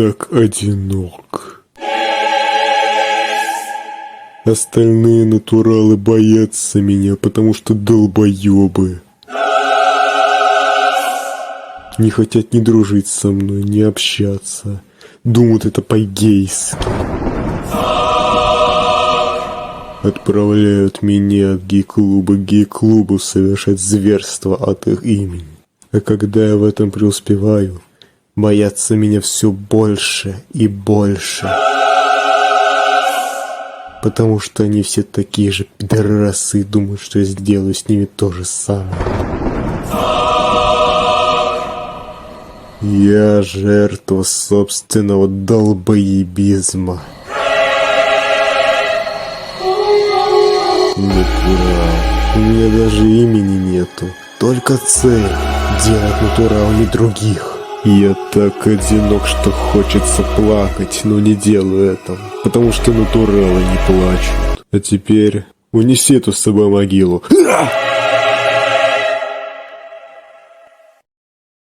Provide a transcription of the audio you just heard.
так одинок. Остальные натуралы боятся меня, потому что долбоёбы. Не хотят ни дружить со мной, ни общаться. Думают, это по-гейски. Отправляют меня от гей-клуба к гей-клубу совершать зверство от их имени. А когда я в этом преуспеваю, боятся меня все больше и больше. Потому что они все такие же пидорасы и думают, что я сделаю с ними то же самое. Я жертва собственного долбоебизма. Натурал. У меня даже имени нету. Только цель — делать натуралами других. Я так одинок, что хочется плакать, но не делаю этого, потому что натуралы не плачут. А теперь унеси эту с собой могилу.